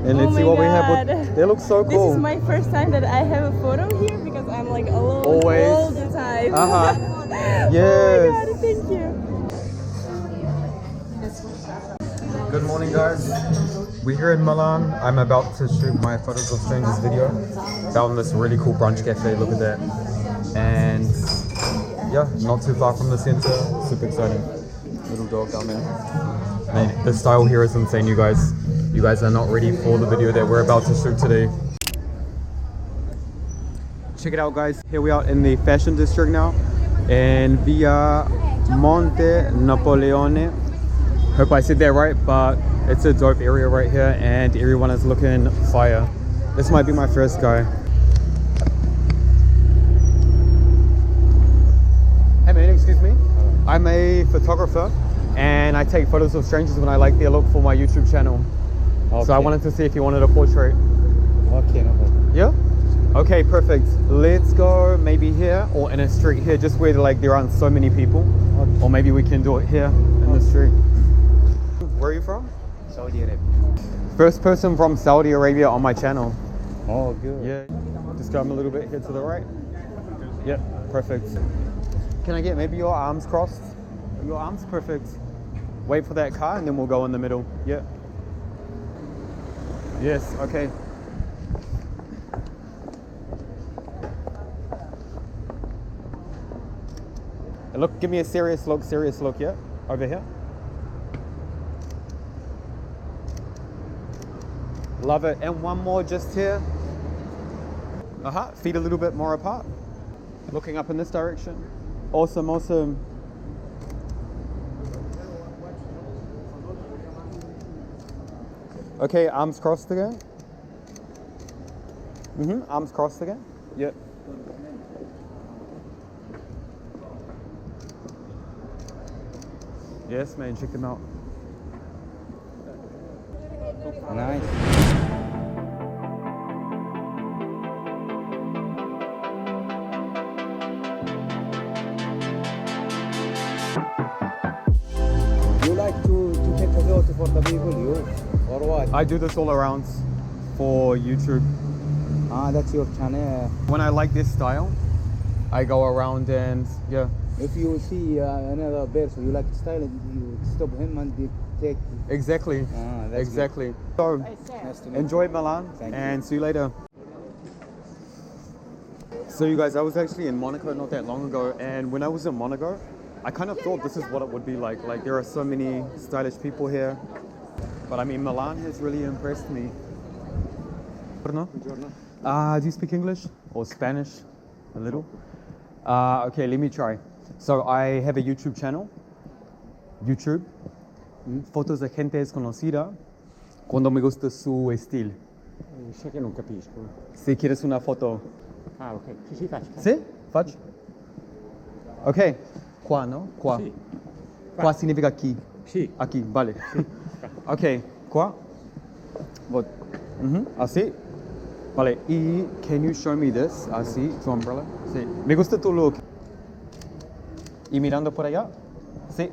and let's see what we have. They look so cool. This is my first time that I have a photo here because I'm like alone all the time. Yes. Oh my god, thank you. Good morning, guys. We're here in Milan. I'm about to shoot my Photos of Strangers video. Found this really cool brunch cafe, look at that. And yeah, not too far from the center. Super exciting. Little dog down there. Man, the style here is insane, you guys. You guys are not ready for the video that we're about to shoot today. Check it out, guys. Here we are in the fashion district now. In Via Monte Napoleone. Hope I said that right, but it's a dope area right here and everyone is looking fire. This might be my first guy. Hey man, excuse me. I'm a photographer and I take photos of strangers when I like their look for my YouTube channel. Okay. So I wanted to see if you wanted a portrait. Okay, no problem. Yeah? Okay, perfect. Let's go maybe here or in a street here, just where like there aren't so many people. Okay. Or maybe we can do it here in the street. Where are you from? Saudi Arabia. First person from Saudi Arabia on my channel. Oh, good. Yeah. Just come a little bit here to the right. Yep, perfect. Can I get maybe your arms crossed? Your arms, perfect. Wait for that car and then we'll go in the middle. Yeah. Yes, okay. Look, give me a serious look, yeah? Over here. Love it. And one more just here. Feet a little bit more apart. Looking up in this direction. Awesome, awesome. Okay, arms crossed again. Arms crossed again. Yep. Yes, man, check them out. Nice. You like to take photos for the people, you? Or what? I do this all around for YouTube. Ah, that's your channel. When I like this style, I go around and yeah. If you see another person you like the style, you stop him and you take. Exactly. Ah, that's exactly. Good. So Nice to meet enjoy Milan and see you later. So you guys, I was actually in Monaco not that long ago, and when I was in Monaco, I kind of thought this is what it would be like. Like there are so many stylish people here, but I mean Milan has really impressed me. Do you speak English or Spanish? A little. Okay, let me try. So I have a YouTube channel. YouTube. Fotos de gente desconocida quando me gusta su estilo. Sai che non capisco. Se quieres una foto. Ah, ok. Sì, faccio. Sì? Faccio? Ok. Qua, no? Qua. Sì. Qua significa qui. Sì. Aquí, vale. Sì. Ok, qua. Así. Vale. Y can you show me this? Así, tu umbrella. Sí. Me gusta tu look. Y mirando por allá. Sí.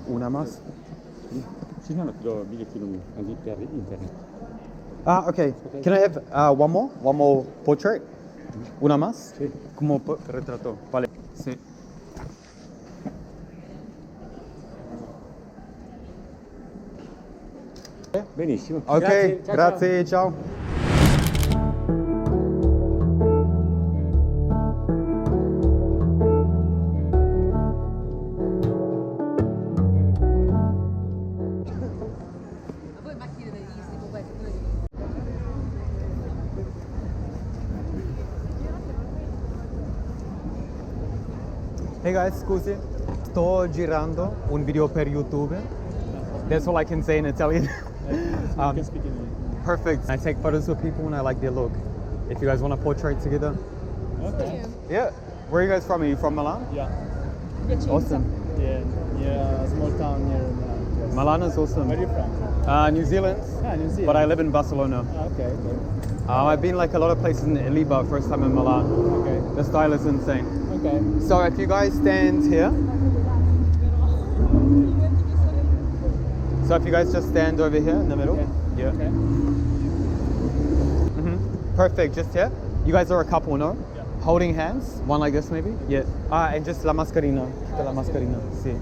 Una más. Sì, no, lo bigliettino per internet. Ah, okay. Can I have one more? One more portrait? Una más? Sí. Como retrato. Vale. Sí. Benissimo. Ok, grazie, ciao. Hey guys, scusi, sto girando un video per YouTube. That's all I can say in Italian. You can speak in English. Perfect. I take photos of people when I like their look. If you guys want a portrait together. Okay. Yeah. Where are you guys from? Are you from Milan? Yeah. Awesome. Yeah, a small town near Milan. Yes. Milan is awesome. Where are you from? New Zealand. Ah, New Zealand. But I live in Barcelona. Okay. I've been like a lot of places in Italy, but first time in Milan. Okay. The style is insane. Okay. So if you guys stand here. So if you guys just stand over here in the middle. Okay. Yeah. Okay. Perfect, just here. You guys are a couple, no? Yeah. Holding hands, one like this maybe? Yeah. And just la mascarina. La mascarina, see.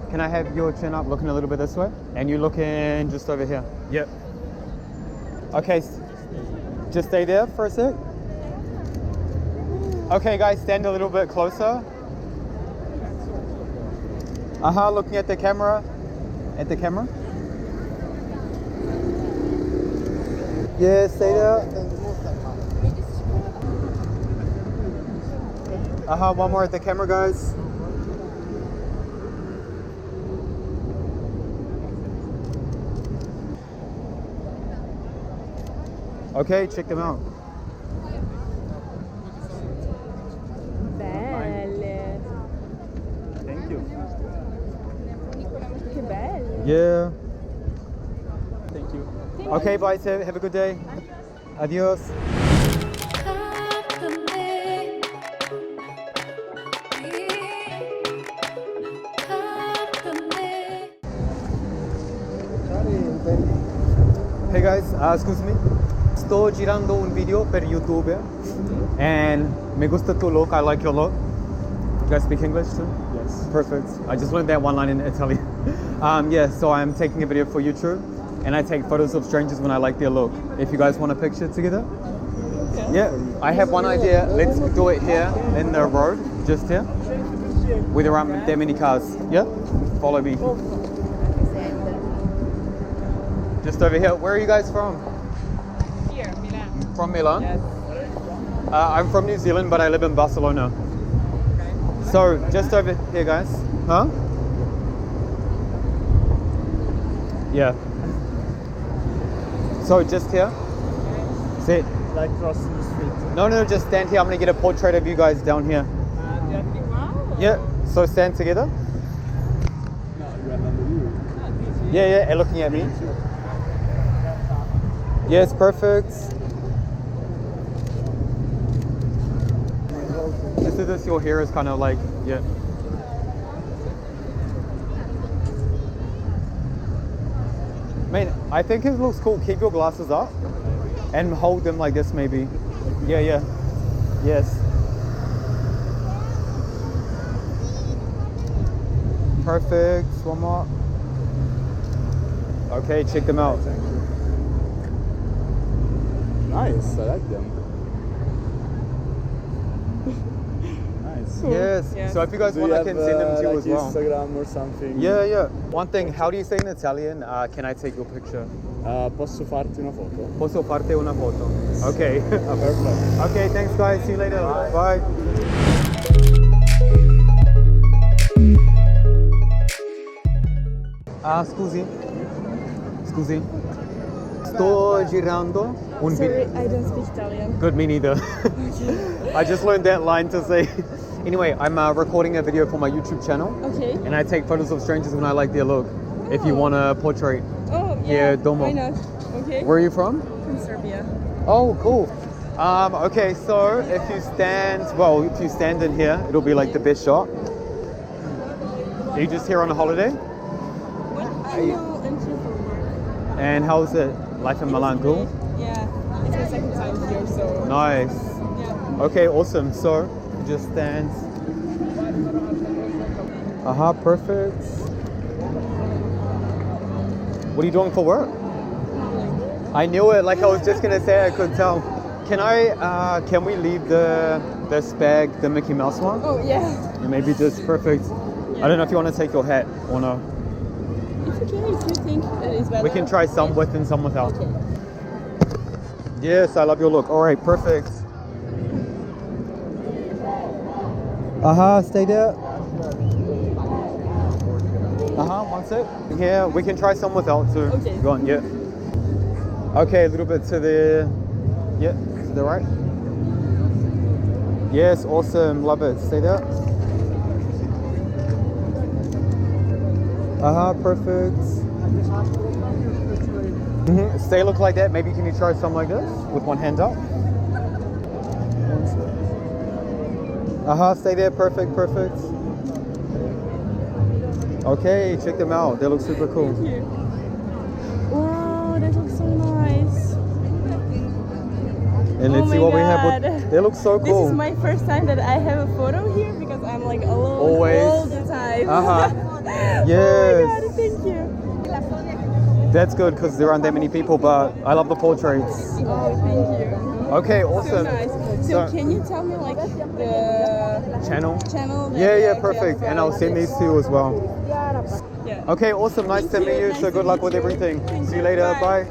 Can I have your chin up, looking a little bit this way? And you looking just over here. Yep. Okay, just stay there for a sec. Okay guys, stand a little bit closer. Looking at the camera. At the camera. Yeah, stay there. One more at the camera, guys. Okay, check them out. Belle. Thank you. Che belle. Yeah. Thank you. Okay, bye, Tim. Have a good day. Adios. Hey guys, excuse me. Sto girando un video per YouTube and me gusta tu look. I like your look. You guys speak English too? Yes. Perfect. I just learned that one line in Italian. Yeah, so I'm taking a video for YouTube and I take photos of strangers when I like their look. If you guys want a picture together. Okay. Yeah, I have one idea. Let's do it here in the road, just here, where there aren't that many cars. Yeah? Follow me. Just over here. Where are you guys from? Here, Milan. From Milan? Yes. I'm from New Zealand, but I live in Barcelona. So, just over here, guys. Huh? Yeah. So, just here. Sit. Like crossing the street. No, just stand here. I'm gonna get a portrait of you guys down here. Wow. Yeah. So, stand together. No, you remember you. Yeah, and looking at me. Yes, perfect. Just as this, your hair is kind of like, yeah. Man, I think it looks cool. Keep your glasses up and hold them like this maybe. Yeah. Yes. Perfect. One more. Okay, check them out. Nice, I like them. Nice. Cool. Yes. Yeah. So if you guys Do want, you I can have, send them to you like as well. Instagram or something? Yeah. One thing, how do you say in Italian? Can I take your picture? Posso farti una foto? Posso farti una foto? Okay. Perfect. Okay, thanks guys. See you later. Bye. Scusi. Sto girando un Sorry, video. I don't speak Italian. Good, me neither. I just learned that line to say. Anyway, I'm recording a video for my YouTube channel. Okay. And I take photos of strangers when I like their look. If you Oh. want a portrait. Oh, Yeah, yeah. domo. Why not? Okay. Where are you from? From Serbia. Oh, cool. Okay, so if you stand in here, it'll be like the best shot. Are you just here on a holiday? What are you into for work? And how's it? Life in Milan, cool? Yeah. It's my second time here, so. Nice. Yeah. Okay, awesome. So, just stand. Perfect. What are you doing for work? I knew it, like I was just gonna say, I could tell. Can we leave this bag, the Mickey Mouse one? Oh, yeah. And maybe just perfect. I don't know if you want to take your hat or no. It's okay if you think it is better. We can try some with and some without. Okay. Yes, I love your look. All right, perfect. Stay there. One sec. Yeah, we can try some without too. Okay. Go on, yeah. Okay, a little bit to the, to the right. Yes, awesome, love it. Stay there. Perfect. Stay look like that. Maybe can you try some like this with one hand up? Stay there. Perfect. Okay, check them out. They look super cool. Thank you. Wow, that looks so nice. And let's Oh see my what we have. God. They look so cool. This is my first time that I have a photo here because I'm like alone Always. all the time. Yes. Oh my God, thank you. That's good because there aren't that many people, but I love the portraits. Oh, thank you. Okay, So awesome. nice. So can you tell me like the Channel? channel? that- Yeah, perfect. And I'll send these to you as well. Yeah. Okay, awesome. Nice to meet you. So good luck with everything. See you later. Bye.